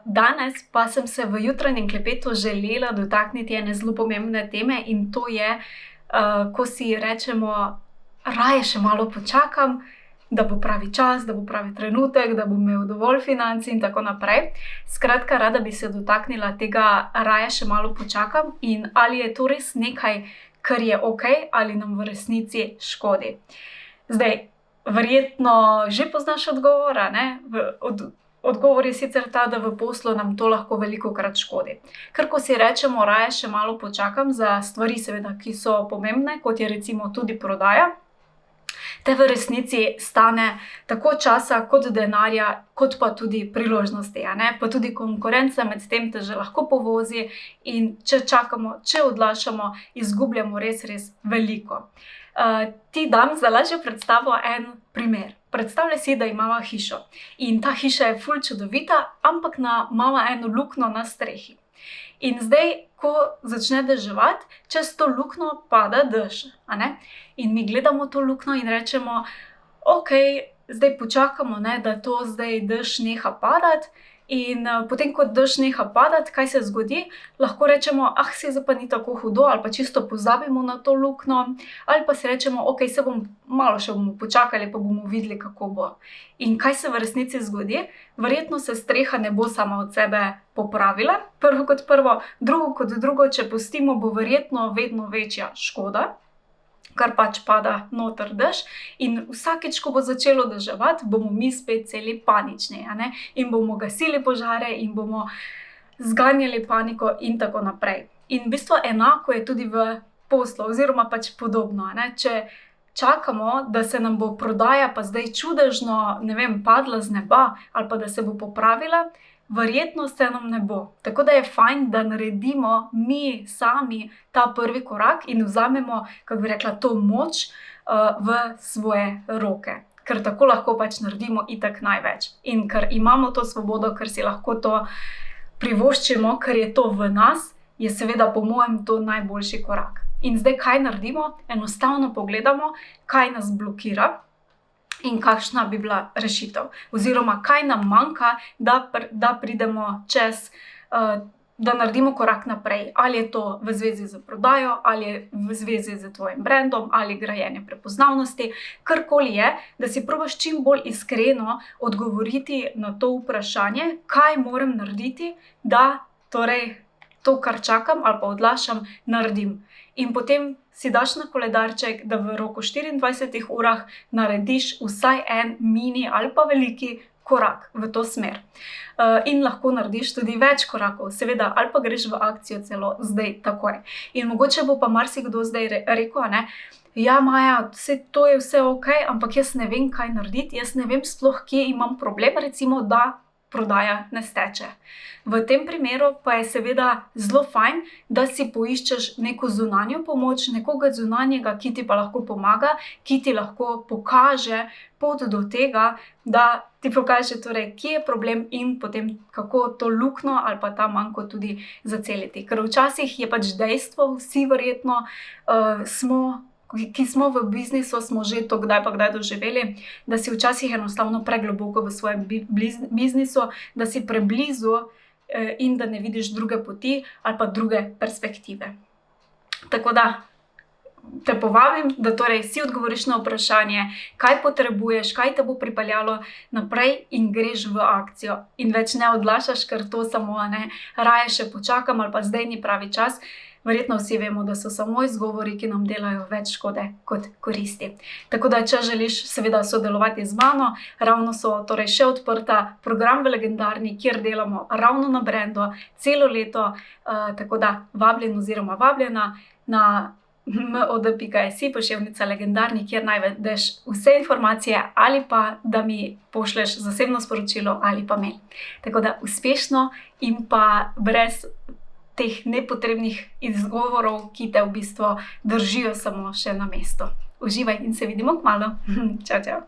Danes pa sem se v jutranjem klepetu želela dotakniti ene zelo pomembne teme in to je, ko si rečemo, raje še malo počakam, da bo pravi čas, da bo pravi trenutek, da bom imel dovolj financ in tako naprej. Skratka, rada bi se dotaknila tega, raje še malo počakam in ali je to res nekaj, kar je okej, ali nam v resnici škodi. Zdaj, verjetno že poznaš odgovora, ne? Odgovor je sicer ta, da v poslu nam to lahko velikokrat škodi. Ker ko si rečemo, raje še malo počakam za stvari, seveda, ki so pomembne, kot je recimo tudi prodaja, te v resnici stane tako časa kot denarja, kot pa tudi priložnosti, a ne? Pa tudi konkurenca med tem te že lahko povozi in če čakamo, če odlašamo, izgubljamo res veliko. Ti dam za lažjo predstavo en primer. Predstavljaj si, da imava hišo in ta hiša je ful čudovita, ampak imava eno luknjo na strehi. In zdaj, ko začne deževati, čez to luknjo pada dež, a ne? In mi gledamo to luknjo in rečemo, okej, zdaj počakamo, ne, da to zdaj dež neha padati. In potem, ko dež neha padati, kaj se zgodi? Lahko rečemo, saj zdaj pa ni tako hudo, ali pa čisto pozabimo na to luknjo, ali pa si rečemo, okej, malo še bomo počakali, pa bomo videli, kako bo. In kaj se v resnici zgodi? Verjetno se streha ne bo sama od sebe popravila, prvo kot prvo, drugo kot drugo, če pustimo, bo verjetno vedno večja škoda, kar pač pada noter dež, in vsakič, ko bo začelo deževati, bomo mi spet celi panični, a ne? In bomo gasili požare in bomo zganjali paniko in tako naprej. In v bistvu enako je tudi v poslu, oziroma pač podobno, a ne? Če čakamo, da se nam bo prodaja pa zdaj čudežno, ne vem, padla z neba, ali pa da se bo popravila, verjetno se nam ne bo. Tako da je fajn, da naredimo mi sami ta prvi korak in vzamemo, kako bi rekla, to moč v svoje roke. Ker tako lahko pač naredimo itak največ. In ker imamo to svobodo, ker si lahko to privoščimo, ker je to v nas, je seveda po mojem to najboljši korak. In zdaj kaj naredimo? Enostavno pogledamo, kaj nas blokira in kakšna bi bila rešitev. Oziroma, kaj nam manjka, da pridemo čez, da naredimo korak naprej. Ali je to v zvezi z prodajo, ali je v zvezi z tvojim brandom, ali grajenje prepoznavnosti. Karkoli je, da si probaš čim bolj iskreno odgovoriti na to vprašanje, kaj moram narediti, da torej to, kar čakam ali pa odlašam, naredim. In potem si daš na koledarček, da v roku 24 urah narediš vsaj en mini ali pa veliki korak v to smer. In lahko narediš tudi več korakov, seveda, ali pa greš v akcijo celo zdaj, takoj. In mogoče bo pa marsikdo zdaj rekel, ne, ja, Maja, to je vse okej, ampak jaz ne vem, kaj narediti, jaz ne vem sploh, kje imam problem, recimo, da prodaja ne steče. V tem primeru pa je seveda zelo fajn, da si poiščeš neko zunanjo pomoč, nekoga zunanjega, ki ti pa lahko pomaga, ki ti lahko pokaže pot do tega, da ti pokaže torej, kje je problem in potem kako to luknjo ali pa ta manko tudi zaceliti. Ker včasih je pač dejstvo, vsi verjetno ki smo v biznisu, smo že to kdaj pa kdaj doživeli, da si včasih enostavno pregloboko v svojem biznisu, da si preblizu in da ne vidiš druge poti ali pa druge perspektive. Tako da te povabim, da torej si odgovoriš na vprašanje, kaj potrebuješ, kaj te bo pripeljalo naprej in greš v akcijo. In več ne odlašaš, ker to samo, ne, raje še počakam ali pa zdaj ni pravi čas. Verjetno vsi vemo, da so samo izgovori, ki nam delajo več škode kot koristi. Tako da, če želiš seveda sodelovati z mano, ravno so torej še odprta program v Legendarni, kjer delamo ravno na brandu celo leto, tako da vabljen oziroma vabljena na mod.si/Legendarni, kjer najdeš vse informacije ali pa da mi pošleš zasebno sporočilo ali pa mail. Tako da uspešno in pa brez teh nepotrebnih izgovorov, ki te v bistvu držijo samo še na mestu. Uživaj in se vidimo kmalu. Čau, čau.